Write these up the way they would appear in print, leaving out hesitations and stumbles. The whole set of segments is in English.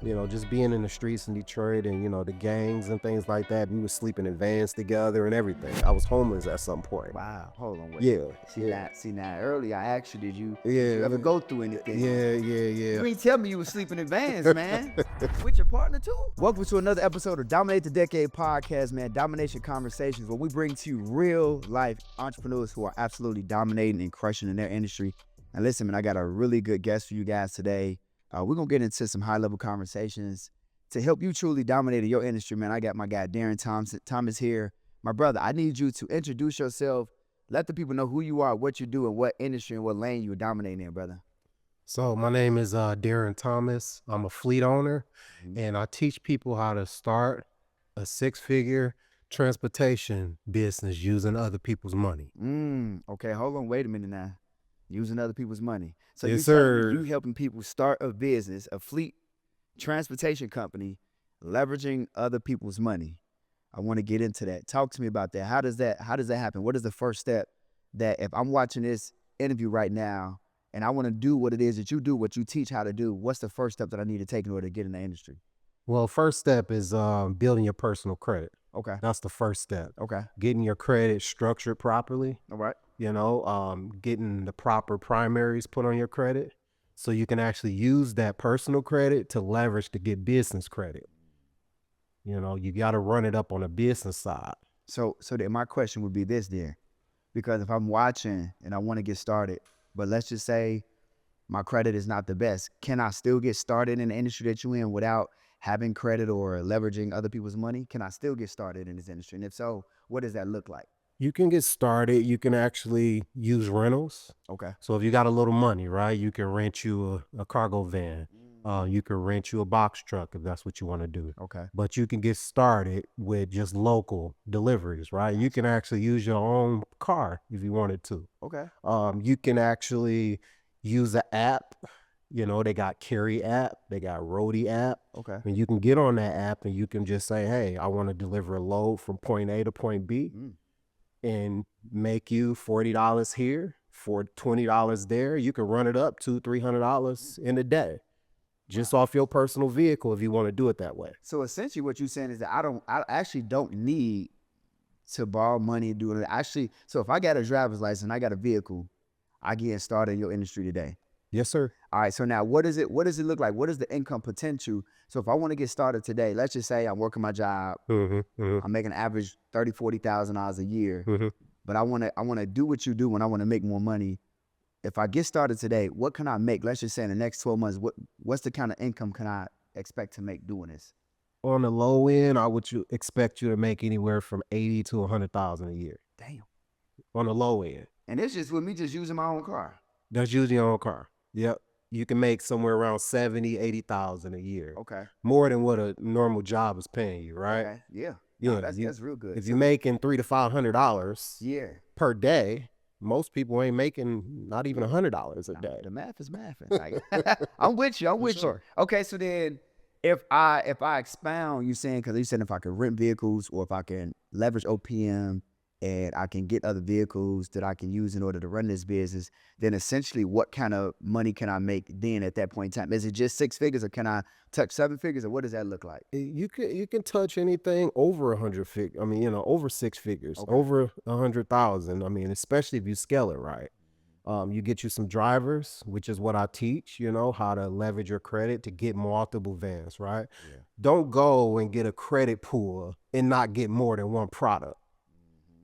just being in the streets in Detroit and, the gangs and things like that. We were sleeping in vans together and everything. I was homeless at some point. Wow. Hold on. Wait. Yeah. See now. Earlier I asked you, did you Yeah. ever go through anything? Yeah. You ain't tell me you was sleeping in vans, man. With your partner too. Welcome to another episode of Dominate the Decade podcast, man. Domination conversations, where we bring to you real life entrepreneurs who are absolutely dominating and crushing in their industry. And listen, man, I got a really good guest for you guys today. We're going to get into some high-level conversations to help you truly dominate in your industry, man. I got my guy, Darren Thomas here. My brother, I need you to introduce yourself. Let the people know who you are, what you do, and what industry and what lane you're dominating in, brother. So my name is Darren Thomas. I'm a fleet owner, and I teach people how to start a six-figure transportation business using other people's money. Okay, hold on. Wait a minute now. Using other people's money. So Yes, sir. You helping people start a business, a fleet transportation company, leveraging other people's money. I want to get into that. Talk to me about that. How does that happen? What is the first step that if I'm watching this interview right now and I want to do what it is that you do, what you teach how to do, what's the first step that I need to take in order to get in the industry? Well, first step is building your personal credit. Okay. That's the first step. Okay. Getting your credit structured properly. All right. Getting the proper primaries put on your credit so you can actually use that personal credit to leverage to get business credit. You got to run it up on the business side. So then my question would be this, dear, because if I'm watching and I want to get started, but let's just say my credit is not the best, can I still get started in the industry that you're in without having credit or leveraging other people's money? Can I still get started in this industry? And if so, what does that look like? You can get started. You can actually use rentals. Okay. So if you got a little money, right, you can rent you a cargo van. You can rent you a box truck if that's what you want to do. Okay. But you can get started with just local deliveries, right? You can actually use your own car if you wanted to. Okay. You can actually use an app. They got Carry app, they got Roadie app. Okay. And you can get on that app and you can just say, hey, I want to deliver a load from point A to point B and make you $40 here for $20 there. You can run it up $200-$300 in a day. Just off your personal vehicle if you want to do it that way. So essentially what you're saying is that I actually don't need to borrow money and do it. Actually, so if I got a driver's license, I got a vehicle, I get started in your industry today. Yes, sir. All right, so now what does it look like? What is the income potential? So if I want to get started today, let's just say I'm working my job, I'm making an average $30,000, $40,000 a year, but I want to do what you do and I want to make more money. If I get started today, what can I make? Let's just say in the next 12 months, what's the kind of income can I expect to make doing this? On the low end, I would expect you to make anywhere from $80,000 to $100,000 a year. Damn. On the low end. And it's just with me just using my own car. That's using your own car. Yep. You can make somewhere around $70,000, $80,000 a year. Okay. More than what a normal job is paying you, right? Okay. Yeah. Yeah. No, that's real good. If you're making $300 to $500 per day, most people ain't making not even $100 a day. The math is mathing. Like, I'm with you. Okay, so then if I expound, you saying, because you said if I can rent vehicles or if I can leverage OPM and I can get other vehicles that I can use in order to run this business, then essentially what kind of money can I make then at that point in time? Is it just six figures or can I touch seven figures or what does that look like? You can touch anything over 100 figures. I mean, over six figures, Okay. over 100,000. I mean, especially if you scale it right. You get you some drivers, which is what I teach, how to leverage your credit to get multiple vans, right? Yeah. Don't go and get a credit pool and not get more than one product.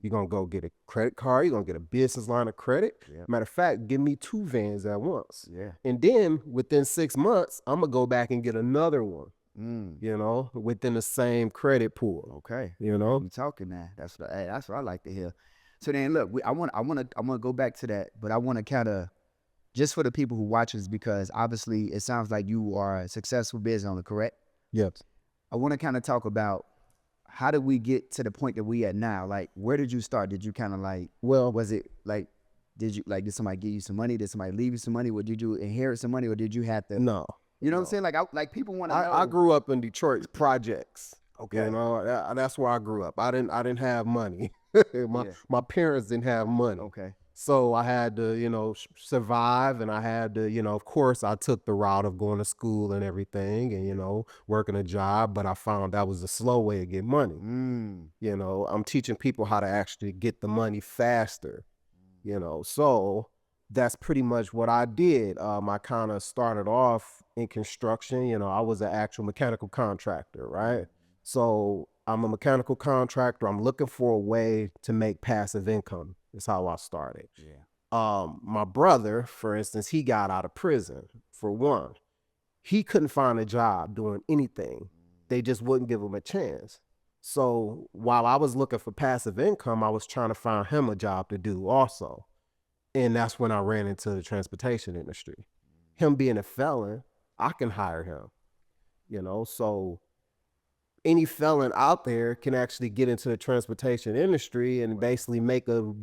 You're going to go get a credit card. You're going to get a business line of credit. Yeah. Matter of fact, give me 2 vans at once. Yeah. And then within 6 months, I'm going to go back and get another one, within the same credit pool. Okay. You talking now. That's what I like to hear. So then look, I want to go back to that, but I want to kind of, just for the people who watch us, because obviously it sounds like you are a successful business owner, correct? Yes. I want to kind of talk about how did we get to the point that we at now? Like, where did you start? Did you kind of was it like, did somebody give you some money? Did somebody leave you some money? Or did you inherit some money? Or did you have to? No. You know what I'm saying? Like people want to know. I grew up in Detroit projects. Okay. That's where I grew up. I didn't have money. My parents didn't have money. Okay. So I had to, survive, and I had to, of course, I took the route of going to school and everything, and working a job. But I found that was a slow way to get money. Mm. I'm teaching people how to actually get the money faster. So that's pretty much what I did. I kind of started off in construction. I was an actual mechanical contractor, right? So I'm a mechanical contractor. I'm looking for a way to make passive income. That's how I started. Yeah. My brother, for instance, he got out of prison. For one, he couldn't find a job doing anything. They just wouldn't give him a chance. So while I was looking for passive income, I was trying to find him a job to do also. And that's when I ran into the transportation industry. Him being a felon, I can hire him. So any felon out there can actually get into the transportation industry and basically make a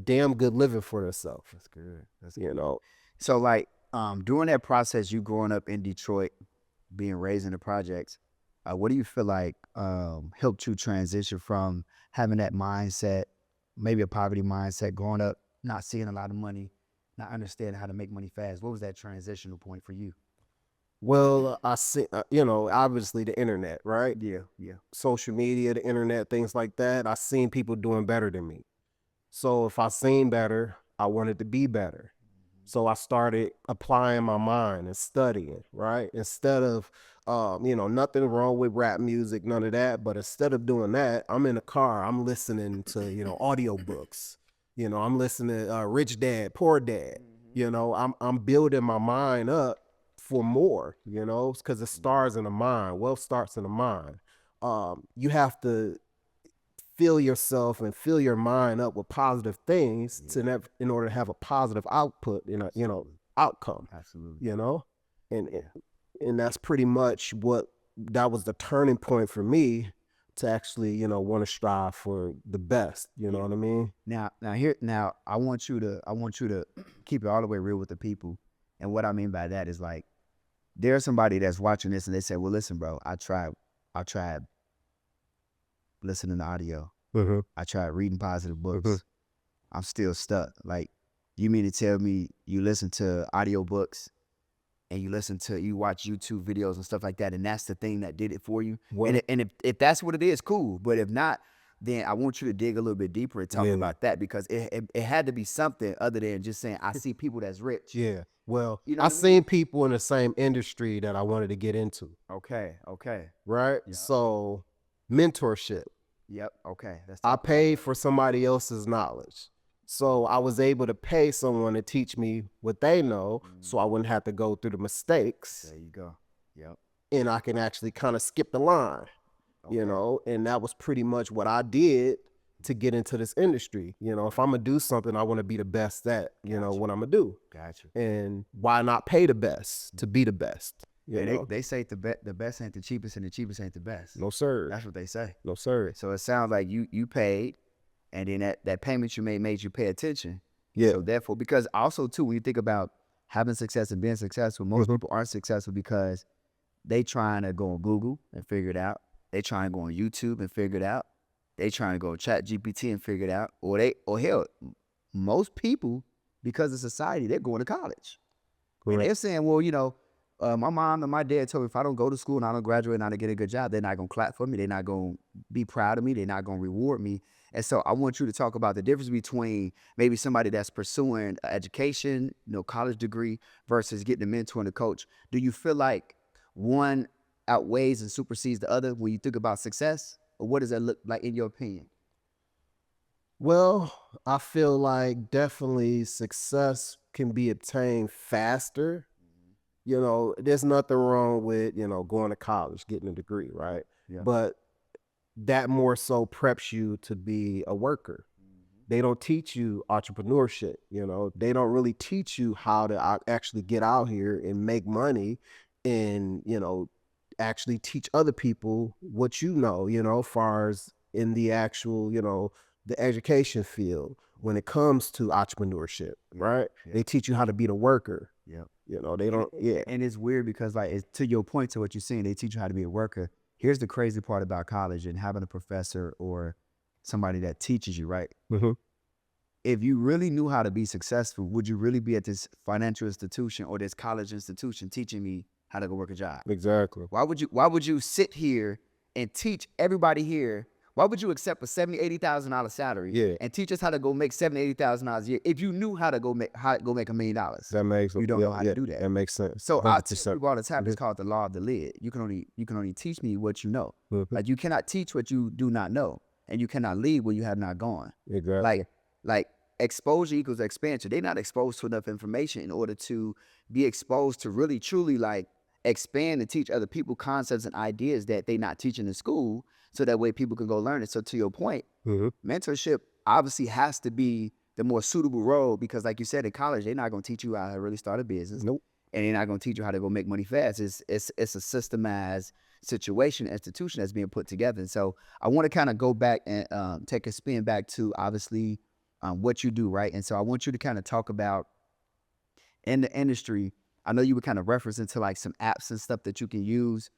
damn good living for themselves. That's good. That's you know. So like during that process, you growing up in Detroit, being raised in the projects, what do you feel like helped you transition from having that mindset, maybe a poverty mindset, growing up, not seeing a lot of money, not understanding how to make money fast? What was that transitional point for you? Well, I see, obviously the internet, right? Yeah, yeah. Social media, the internet, things like that. I seen people doing better than me. So if I seen better, I wanted to be better. So I started applying my mind and studying, right? Instead of, nothing wrong with rap music, none of that. But instead of doing that, I'm in a car, I'm listening to, audiobooks. I'm listening to Rich Dad, Poor Dad. I'm building my mind up for more, because it starts in the mind. Wealth starts in the mind. You have to fill yourself and fill your mind up with positive things in order to have a positive output, outcome. Absolutely. And that's pretty much that was the turning point for me to actually, want to strive for the best. You know what I mean? Now I want you to keep it all the way real with the people. And what I mean by that is like, there's somebody that's watching this and they say, well, listen, bro, I tried listening to audio. Mm-hmm. I tried reading positive books. Mm-hmm. I'm still stuck. Like, you mean to tell me you listen to audio books and you watch YouTube videos and stuff like that, and that's the thing that did it for you? Well, and if that's what it is, cool. But if not, then I want you to dig a little bit deeper and talk about that, because it had to be something other than just saying, I see people that's rich. Yeah. Well, You know I what I mean? seen people in the same industry that I wanted to get into. Okay. Right? Yeah. So mentorship. Yep. Okay. I paid for somebody else's knowledge. So I was able to pay someone to teach me what they know, so I wouldn't have to go through the mistakes. There you go. Yep. And I can actually kind of skip the line, and that was pretty much what I did to get into this industry. If I'm going to do something, I want to be the best at, what I'm going to do. Gotcha. And why not pay the best to be the best? They say the best ain't the cheapest and the cheapest ain't the best. No, sir. That's what they say. No, sir. So it sounds like you paid, and then that payment you made you pay attention. Yeah. So therefore, because also too, when you think about having success and being successful, most people aren't successful because they trying to go on Google and figure it out. They trying to go on YouTube and figure it out. They trying to go Chat GPT and figure it out. Or hell, most people, because of society, they're going to college. And they're saying, well, my mom and my dad told me if I don't go to school and I don't graduate and I don't get a good job, they're not going to clap for me. They're not going to be proud of me. They're not going to reward me. And so I want you to talk about the difference between maybe somebody that's pursuing education, college degree, versus getting a mentor and a coach. Do you feel like one outweighs and supersedes the other when you think about success? Or what does that look like in your opinion? Well, I feel like definitely success can be obtained faster. There's nothing wrong with, going to college, getting a degree, right? Yeah. But that more so preps you to be a worker. They don't teach you entrepreneurship, they don't really teach you how to actually get out here and make money and, actually teach other people what as far as in the actual, the education field when it comes to entrepreneurship, right? Yeah. They teach you how to be the worker. Yeah. They don't, yeah. And it's weird because, like, it's, to your point, to what you're saying, they teach you how to be a worker. Here's the crazy part about college and having a professor or somebody that teaches you, right? Mm-hmm. if you really knew how to be successful, would you really be at this financial institution or this college institution teaching me how to go work a job? Exactly. Why would you sit here and teach everybody here? Why would you accept a $70,000-$80,000 salary Yeah. and teach us how to go make $70,000-$80,000 a year if you knew how to go make $1 million? That makes You don't know how to do that. That makes sense. So I tell 100%. people all the time, it's called the law of the lid. You can only teach me what you know. Mhm. Like you cannot teach what you do not know, and you cannot lead where you have not gone. Exactly. Like exposure equals expansion. They're not exposed to enough information in order to be exposed to really truly like expand and teach other people concepts and ideas that they're not teaching in school, so that way people can go learn it. So to your point, mentorship obviously has to be the more suitable role, because like you said, in college, they're not going to teach you how to really start a business. Nope. And they're not going to teach you how to go make money fast. It's a systemized situation, institution that's being put together. And so I want to kind of go back and take a spin back to obviously what you do, right? And so I want you to kind of talk about in the industry. I know you were kind of referencing to like some apps and stuff that you can use.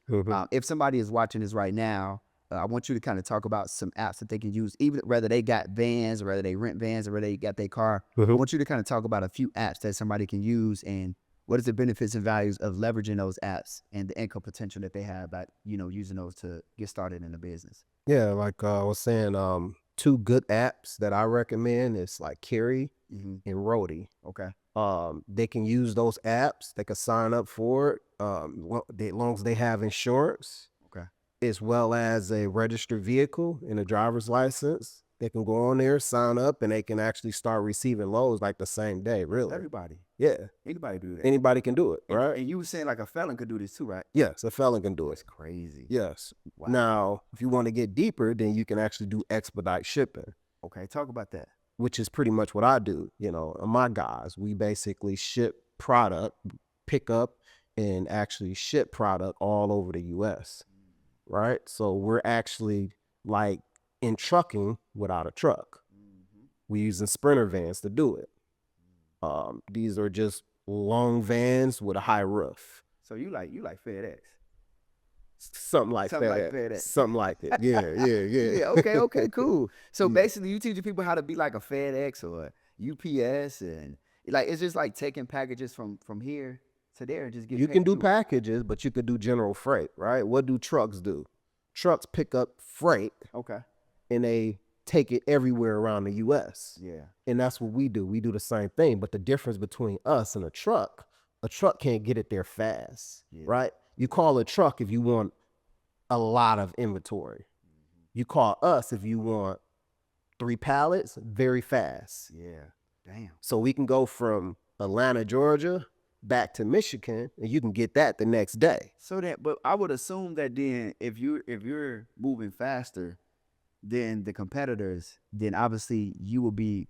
If somebody is watching this right now, I want you to kind of talk about some apps that they can use, even whether they got vans or whether they rent vans or whether they got their car. I want you to kind of talk about a few apps that somebody can use and what is the benefits and values of leveraging those apps and the income potential that they have by, using those to get started in a business. Yeah, like I was saying, two good apps that I recommend is like Carry and Roadie. Okay. They can use those apps. They can sign up for it. As long as they have insurance, Okay. as well as a registered vehicle and a driver's license. They can go on there, sign up, and they can actually start receiving loads like the same day. Really, Everybody. yeah, Anybody do that. anybody can do it, right? And you were saying like a felon could do this too, right? Yes, a felon can do That's it. crazy. Yes. Wow. Now, if you want to get deeper, then you can actually do expedite shipping, Okay, talk about that. which is pretty much what I do. My guys, we basically ship product, pick up, and actually ship product all over the U.S. Right? So we're actually like in trucking without a truck. We're using Sprinter vans to do it. These are just long vans with a high roof. So you like FedEx. Something like Something like that. FedEx. Something like that. Yeah. Yeah, okay, cool. So basically you teaching people how to be like a FedEx or UPS, and like it's just like taking packages from here to there and just get You paid can do too. packages, but you could do general freight, right? What do trucks do? Trucks pick up freight Okay. and they take it everywhere around the U.S. Yeah. And that's what we do. We do the same thing. But the difference between us and a truck can't get it there fast, right? You call a truck if you want a lot of inventory. You call us if you want 3 pallets very fast. Yeah. Damn. So we can go from Atlanta, Georgia, back to Michigan, and you can get that the next day. So that, but I would assume that then if you're moving faster than the competitors, then obviously you will be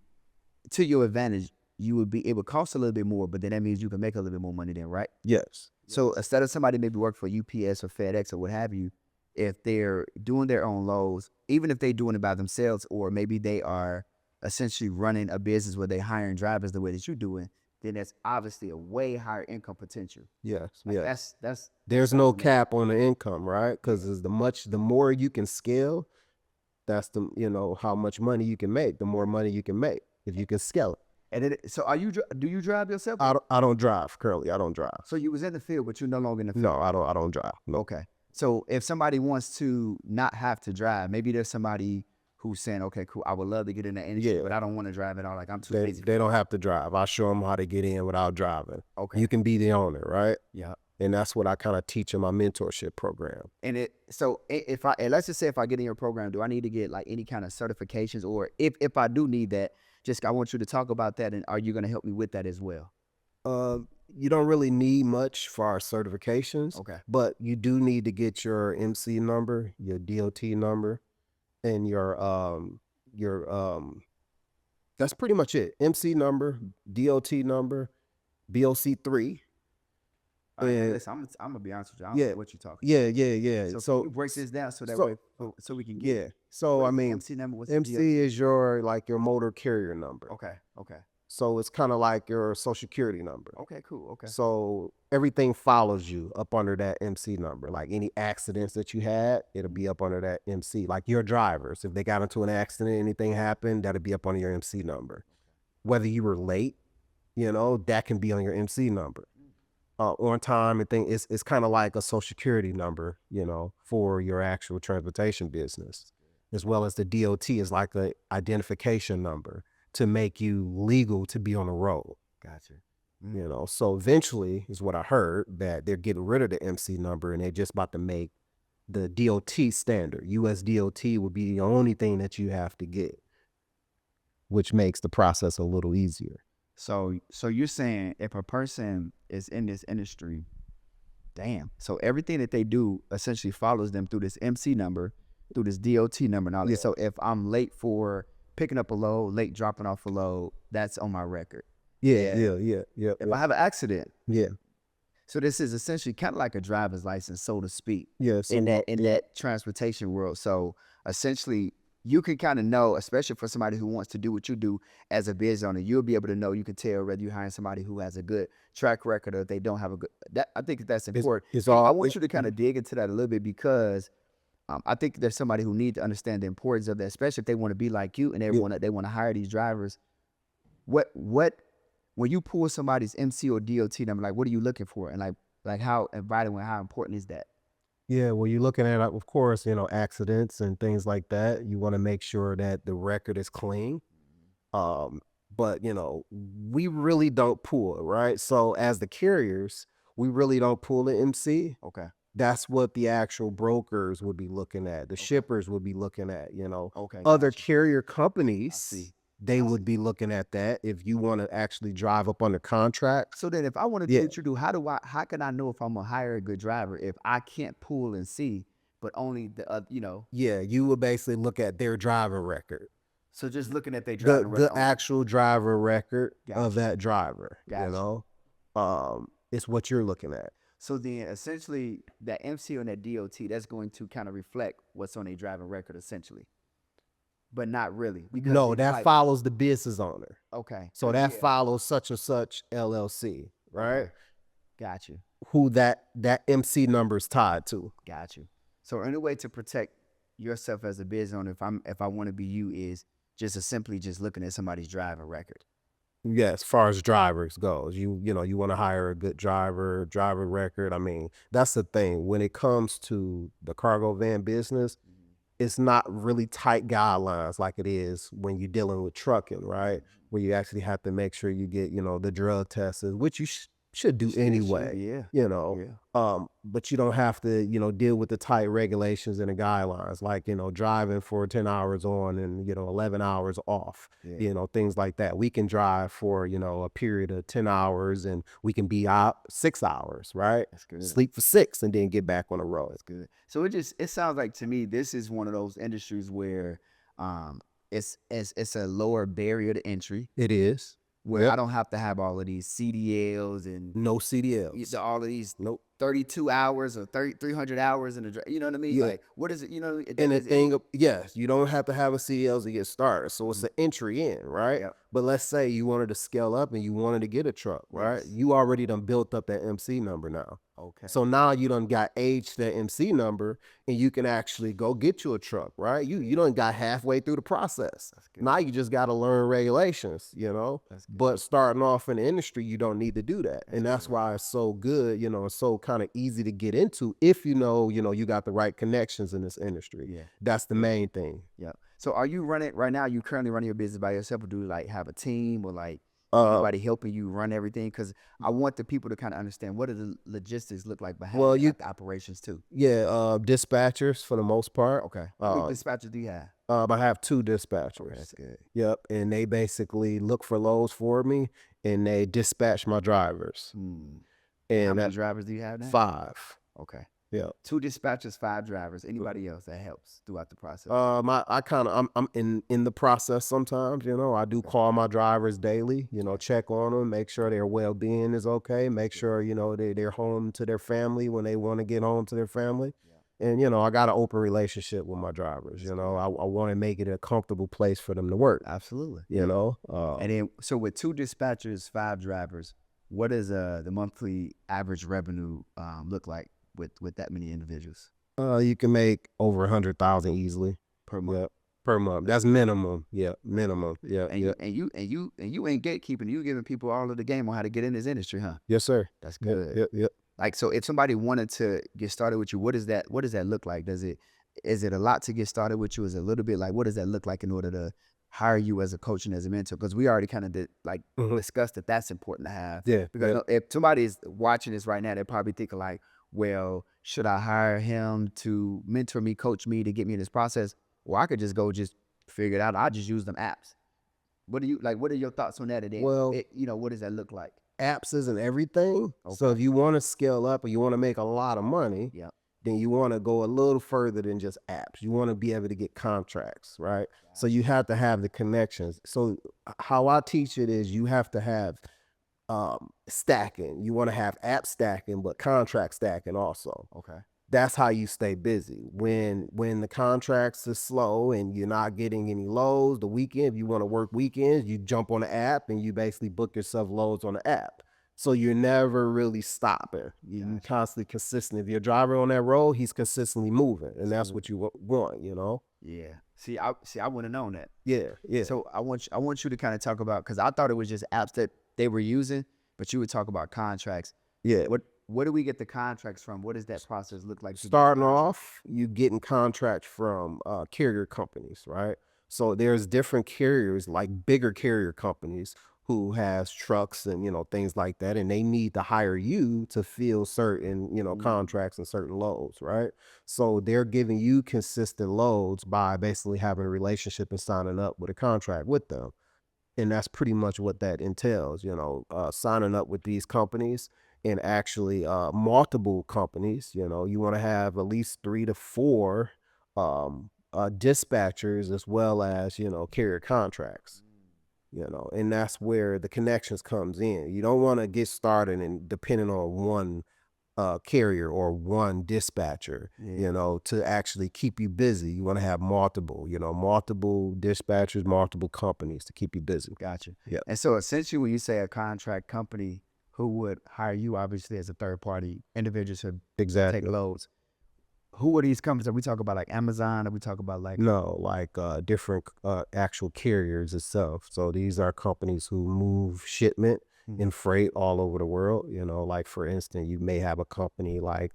to your advantage. You would be, it would cost a little bit more, but then that means you can make a little bit more money then, right? Yes. So instead of somebody maybe work for UPS or FedEx or what have you, if they're doing their own loads, even if they're doing it by themselves, or maybe they are essentially running a business where they're hiring drivers the way that you're doing, then that's obviously a way higher income potential. Yes. Like Yes. that's There's no cap on the income, right? Because the more you can scale, that's how much money you can make. The more money you can make if you can scale it. And then, so do you drive yourself? I don't drive currently. I don't drive. So you was in the field, but you're no longer in the field. No, I don't drive. No. Okay. So if somebody wants to not have to drive, maybe there's somebody who's saying, okay, cool, I would love to get in the industry, but I don't want to drive at all. Like I'm too lazy. They don't have to drive. I show them how to get in without driving. Okay. You can be the owner, right? Yeah. And that's what I kind of teach in my mentorship program. And let's just say if I get in your program, do I need to get like any kind of certifications, or if I do need that, I want you to talk about that, and are you going to help me with that as well? You don't really need much for our certifications. Okay. But you do need to get your MC number, your DOT number, and your that's pretty much it. MC number, DOT number, BOC3. Listen, I'm gonna be honest with you. I don't know what you're talking. Yeah. So can you break this down so that way so we can get. Yeah. So I mean, MC number. What's MC is your motor carrier number. Okay. So it's kind of like your social security number. Okay. Cool. Okay. So everything follows you up under that MC number. Like any accidents that you had, it'll be up under that MC. Like your drivers, if they got into an accident, anything happened, that'll be up under your MC number. whether you were late, that can be on your MC number. On time and thing, it's kind of like a social security number, for your actual transportation business, as well as the DOT is like a identification number to make you legal to be on the road. Gotcha. So eventually is what I heard, that they're getting rid of the MC number and they're just about to make the DOT standard. US DOT would be the only thing that you have to get, which makes the process a little easier. So you're saying if a person is in this industry, so everything that they do essentially follows them through this MC number, through this DOT number and all that. So if I'm late for picking up a load, late dropping off a load, that's on my record. Yeah. If I have an accident. Yeah. So this is essentially kind of like a driver's license, so to speak. Yeah. So in that transportation world. So essentially you can kind of know, especially for somebody who wants to do what you do as a business owner, you'll be able to know, you can tell whether you're hiring somebody who has a good track record or if they don't have a good, I think that's important. I want you to kind of dig into that a little bit because I think there's somebody who needs to understand the importance of that, especially if they want to be like you and they want to hire these drivers. When you pull somebody's MC or DOT number, like what are you looking for? And like how vital and how important is that? Yeah, well, you're looking at, of course, accidents and things like that. You want to make sure that the record is clean. But, we really don't pull it, right? So as the carriers, we really don't pull the MC. Okay. That's what the actual brokers would be looking at. The shippers would be looking at, Okay. Other carrier companies, they would be looking at that if you want to actually drive up under contract. So then if I want to do what you do, how can I know if I'm going to hire a good driver if I can't pull and see, but only the, Yeah, you would basically look at their driver record. So just looking at their driver record. The actual driver record of that driver, it's what you're looking at. So then essentially that MC on that DOT, that's going to kind of reflect what's on a driving record essentially. But not really. No, that follows the business owner. Okay. So that follows such and such LLC, right? Okay. Got you. Who that MC number is tied to. Got you. So any way to protect yourself as a business owner, if I want to be you, is just simply just looking at somebody's driving record. Yeah, as far as drivers goes, you want to hire a good driver record. I mean, that's the thing. When it comes to the cargo van business, it's not really tight guidelines like it is when you're dealing with trucking, right? Where you actually have to make sure you get, the drug tests, which you should do anyway. But you don't have to, deal with the tight regulations and the guidelines, like, driving for 10 hours on and, 11 hours off, things like that. We can drive for, a period of 10 hours and we can be out 6 hours, right? That's good. Sleep for 6 and then get back on the road. That's good. So it sounds like to me, this is one of those industries where it's a lower barrier to entry. It is. Where I don't have to have all of these CDLs and no CDLs. All of these 32 hours or 300 hours in a, you know what I mean? Yeah. Like, what is it? And the thing, yes, you don't have to have a CDLs to get started. So it's an entry in, right? Yep. But let's say you wanted to scale up and you wanted to get a truck, right? Yes. You already done built up that MC number now. Okay. So now you done got aged that MC number and you can actually go get you a truck, right? You done got halfway through the process. That's good. Now you just got to learn regulations, That's good. But starting off in the industry, you don't need to do that. And that's why it's so good, it's so kind of easy to get into if you got the right connections in this industry. Yeah. That's the main thing. Yeah. So are you running right now? You currently running your business by yourself, or do you like have a team or like anybody helping you run everything? Because I want the people to kind of understand what do the logistics look like behind the operations too. Yeah, dispatchers for the most part. Okay. How many dispatchers do you have? I have 2 dispatchers. Okay, that's good. Yep, and they basically look for loads for me and they dispatch my drivers. And how many drivers do you have now? 5. Okay. Yeah. 2 dispatchers, 5 drivers. Anybody else that helps throughout the process? I'm in the process sometimes, I do call my drivers daily, check on them, make sure their well-being is okay, make sure, they're home to their family when they want to get home to their family. And, I got an open relationship with my drivers, I want to make it a comfortable place for them to work. Absolutely. And then, so with 2 dispatchers, 5 drivers, what does the monthly average revenue look like with that many individuals? You can make over 100,000 easily per month. Yep. per month. That's minimum. Yeah, minimum. Yeah, And yeah. you ain't gatekeeping. You giving people all of the game on how to get in this industry, huh? Yes, sir. That's Yep, good. yep, yep. Like, so if somebody wanted to get started with you, what does that look like? Is it a lot to get started with you? Is it a little bit like, what does that look like in order to hire you as a coach and as a mentor? Because we already kind of discussed that that's important to have. Yeah, Because yeah. if somebody is watching this right now, they're probably thinking like, well, should I hire him to mentor me, coach me to get me in this process? Or I could just go just figure it out. I'll just use them apps. What do you like? What are your thoughts on that? And then, Well, what does that look like? apps isn't everything. So Okay. if you want to scale up or you want to make a lot of money, Yeah. then you want to go a little further than just apps. You want to be able to get contracts, right? So you have to have the connections. So how I teach it is you have to have stacking. You want to have app stacking, but contract stacking also. Okay. That's how you stay busy. When the contracts are slow and you're not getting any loads, the weekend, if you want to work weekends, you jump on the app and you basically book yourself loads on the app. So you're never really stopping. You're constantly consistent. If your driver on that road, he's consistently moving, and that's what you want, you know? Yeah. See, I wouldn't have known that. Yeah, yeah. So I want you to kind of talk about, because I thought it was just apps that they were using, but you would talk about contracts. Yeah. Where do we get the contracts from? What does that process look like? Starting off, you getting contracts from carrier companies, right? So there's different carriers, like bigger carrier companies who has trucks and things like that, and they need to hire you to fill certain contracts and certain loads, right? So they're giving you consistent loads by basically having a relationship and signing up with a contract with them. And that's pretty much what that entails, signing up with these companies and actually multiple companies. You want to have at least 3 to 4 dispatchers as well as carrier contracts. And that's where the connections comes in. You don't want to get started and depending on one carrier or one dispatcher, to actually keep you busy. You want to have multiple dispatchers, multiple companies to keep you busy. Gotcha. Yeah. And so essentially when you say a contract company who would hire you, obviously as a third party individual to Exactly. take loads, who are these companies? Are we talking about like Amazon? Are we talking about like No, like different actual carriers itself. So these are companies who move shipment and freight all over the world. Like for instance, you may have a company like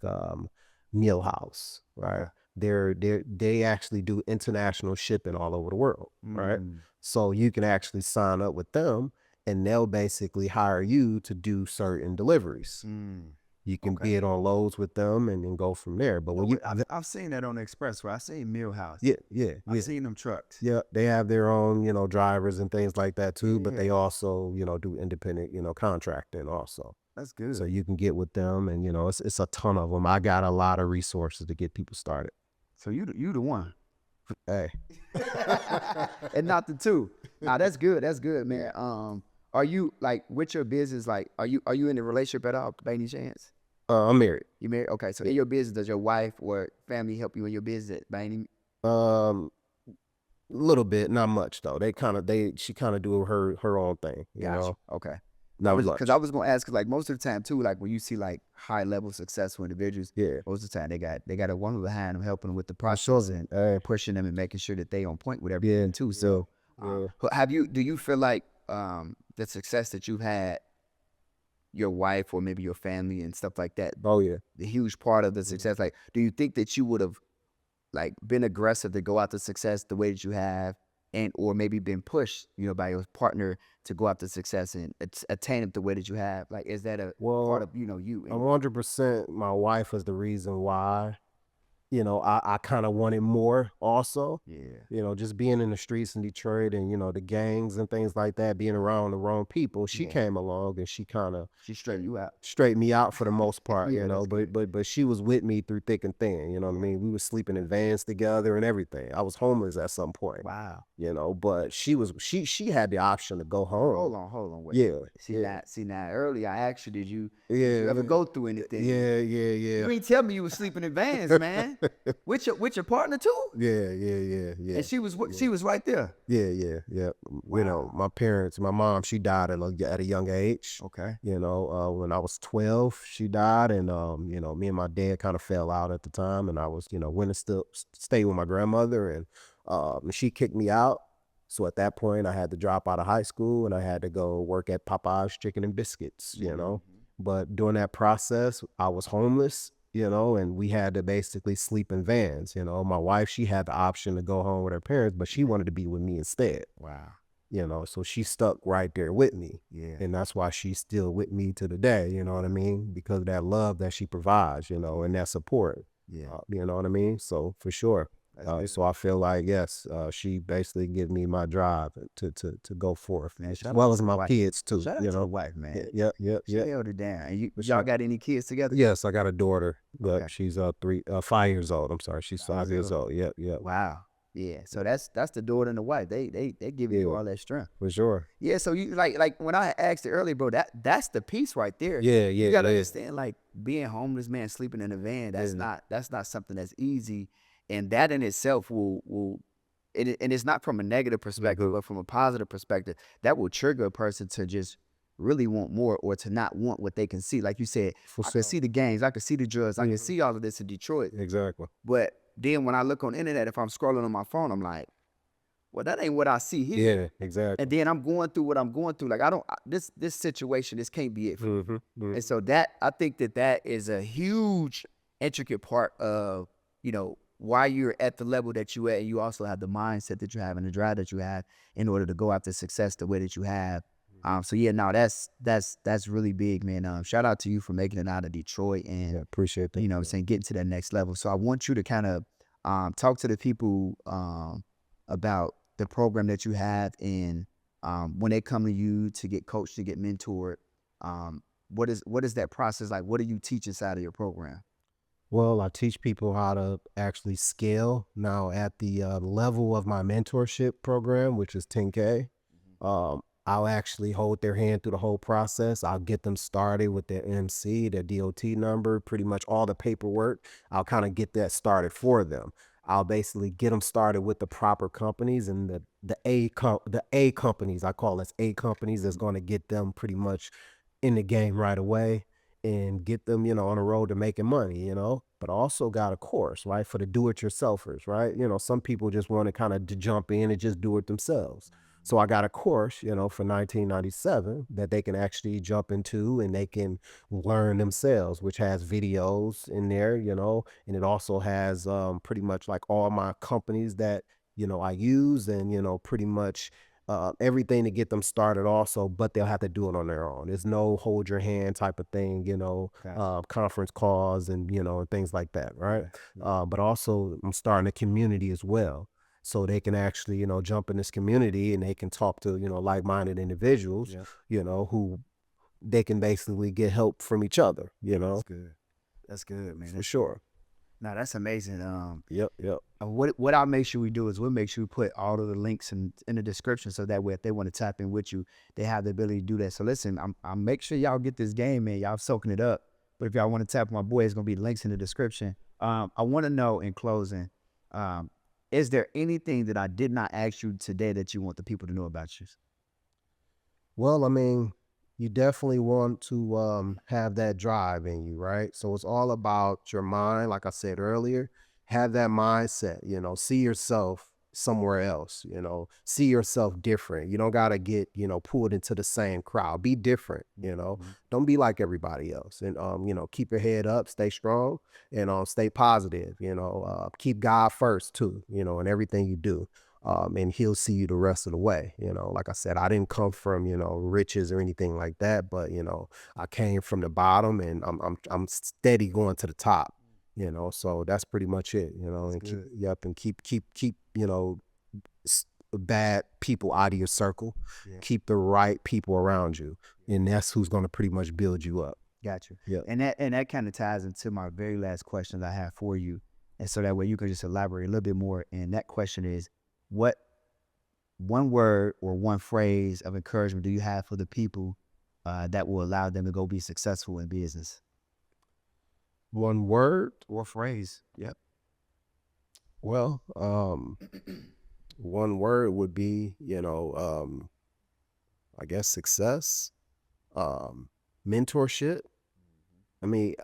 Millhouse, right? They actually do international shipping all over the world, right? So you can actually sign up with them and they'll basically hire you to do certain deliveries. You can bid on loads with them and then go from there. But when I've seen that on the expressway. I seen Millhouse. yeah, I've seen them trucks. yeah, they have their own, drivers and things like that too, but they also, do independent, contracting also. That's good. So you can get with them and, it's a ton of them. I got a lot of resources to get people started. So you the one. Hey. And not the two. Nah, that's good. That's good, man. Are you like with your business, like are you in a relationship at all by any chance? I'm married. You married? Okay, so in your business, does your wife or family help you in your business by any? Little bit, not much though. She kind of do her own thing, you know. Okay. Not much. Because I was gonna ask, cause like most of the time too, like when you see like high level successful individuals, Yeah. most of the time they got a woman behind them helping them with the process and pushing them and making sure that they on point with everything too. So, do you feel like the success that you've had, your wife or maybe your family and stuff like that? Oh yeah. The huge part of the success. Like, do you think that you would have like been aggressive to go after success the way that you have, and or maybe been pushed, by your partner to go after success and attain it the way that you have? Like, is that a part of you? 100%. My wife was the reason why. I kind of wanted more also. Yeah. Just being in the streets in Detroit and, the gangs and things like that, being around the wrong people, she came along and she straightened you out. Straightened me out for the most part, that's but she was with me through thick and thin, what I mean? We were sleeping in vans together and everything. I was homeless at some point. Wow. But she had the option to go home. Hold on, wait. Yeah. See now earlier I asked you, did you ever go through anything? Yeah. You ain't tell me you was sleeping in vans, man. man. With your partner too? Yeah. And she was right there. Yeah. You know, my parents, my mom, she died at a young age. Okay. You know, when I was 12, she died, and you know, me and my dad kind of fell out at the time, and I was, you know, went and still stayed with my grandmother, and she kicked me out. So at that point, I had to drop out of high school, and I had to go work at Popeye's Chicken and Biscuits. You know, but during that process, I was homeless. You know, and we had to basically sleep in vans. You know, my wife, she had the option to go home with her parents, but she wanted to be with me instead. Wow. You know, so she stuck right there with me. Yeah. And that's why she's still with me to the day, you know what I mean? Because of that love that she provides, you know, and that support. Yeah. You know what I mean? So for sure. So I feel like, yes, she basically give me my drive to go forth, Man, as shout well out as to the my wife. kids too. Shout out You to the know, wife, man. yeah. She held it down. And For y'all sure. got any kids together? Yes, I got a daughter, but Okay. she's 5 years old. I'm sorry, she's 5 years old. Yep. Wow. Yeah. So that's the daughter and the wife. They give you Yeah. all that strength. For sure. Yeah. So you like when I asked it earlier, bro, that's the piece right there. Yeah. You gotta yeah. understand, like being homeless, man, sleeping in a van. That's not something that's easy, and that in itself will. And it's not from a negative perspective, but from a positive perspective, that will trigger a person to just really want more or to not want what they can see. Like you said, I can see the gangs, I can see the drugs, I can see all of this in Detroit. Exactly. But then when I look on the internet, if I'm scrolling on my phone, I'm like, well, that ain't what I see here. Yeah, exactly. And then I'm going through what I'm going through. Like this situation, this can't be it for me. And so that I think that is a huge intricate part of, you know, why you're at the level that you at, and you also have the mindset that you have and the drive that you have in order to go after success the way that you have. So yeah, no, that's really big, man. Shout out to you for making it out of Detroit and appreciate that. you know what I'm saying, getting to that next level. So I want you to kind of talk to the people about the program that you have, and when they come to you to get coached, to get mentored, what is that process like? What do you teach inside of your program? Well, I teach people how to actually scale. Now, at the level of my mentorship program, which is 10K, I'll actually hold their hand through the whole process. I'll get them started with their MC, their DOT number, pretty much all the paperwork. I'll kind of get that started for them. I'll basically get them started with the proper companies, and the A companies, I call it A companies, that's going to get them pretty much in the game right away and get them, you know, on the road to making money, you know. But I also got a course, right, for the do-it-yourselfers, right? You know, some people just want to kind of jump in and just do it themselves. So I got a course, you know, for $19.97 that they can actually jump into and they can learn themselves, which has videos in there, you know, and it also has pretty much like all my companies that, you know, I use, and, you know, pretty much everything to get them started also, but they'll have to do it on their own. There's no hold your hand type of thing, you know, conference calls and, you know, and things like that, right? But also I'm starting a community as well. So they can actually, you know, jump in this community and they can talk to, you know, like-minded individuals, you know, who they can basically get help from each other, you know. That's good, man. For sure. No, that's amazing. Yep. What I'll make sure we do is we'll make sure we put all of the links in the description, so that way if they want to tap in with you, they have the ability to do that. So listen, I'll make sure y'all get this game, man. Y'all soaking it up. But if y'all want to tap my boy, it's gonna be links in the description. I want to know, in closing, is there anything that I did not ask you today that you want the people to know about you? Well, I mean, you definitely want to have that drive in you, right? So it's all about your mind. Like I said earlier, have that mindset, you know, see yourself somewhere else, you know, see yourself different. You don't got to get, you know, pulled into the same crowd. Be different, you know, don't be like everybody else. And, you know, keep your head up, stay strong, and stay positive, you know, keep God first too, you know, in everything you do. And he'll see you the rest of the way. You know, like I said, I didn't come from, you know, riches or anything like that, but, you know, I came from the bottom, and I'm steady going to the top, you know. So that's pretty much it, you know. And keep you know, bad people out of your circle. Keep the right people around you, and that's who's going to pretty much build you up. Got you. Yeah. And that kind of ties into my very last question that I have for you, and so that way you can just elaborate a little bit more. And that question is, what one word or one phrase of encouragement do you have for the people that will allow them to go be successful in business? One word Or phrase. Yep. Well, one word would be, I guess success, mentorship. I mean,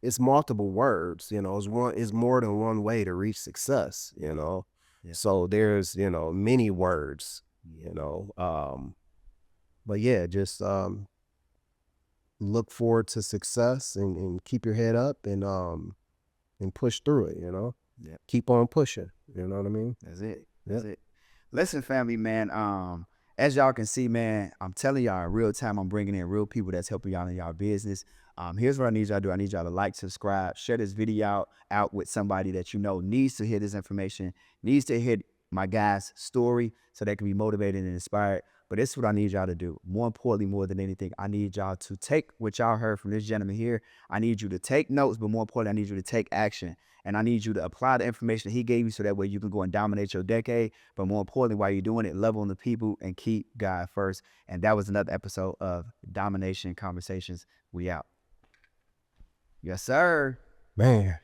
it's multiple words, it's more than one way to reach success, Yeah. So there's, many words, but yeah, just look forward to success and keep your head up and push through it, Yeah. keep on pushing, you know what I mean? That's it. Yeah. That's it. Listen, family, man. As y'all can see, man, I'm telling y'all in real time, I'm bringing in real people that's helping y'all in y'all business. Here's what I need y'all to do. I need y'all to like, subscribe, share this video out with somebody that you know needs to hear this information, needs to hear my guy's story so they can be motivated and inspired. But this is what I need y'all to do. More importantly, more than anything, I need y'all to take what y'all heard from this gentleman here. I need you to take notes, but more importantly, I need you to take action. And I need you to apply the information he gave you so that way you can go and dominate your decade. But more importantly, while you're doing it, love on the people and keep God first. And that was another episode of Domination Conversations. We out. Yes, sir. Man.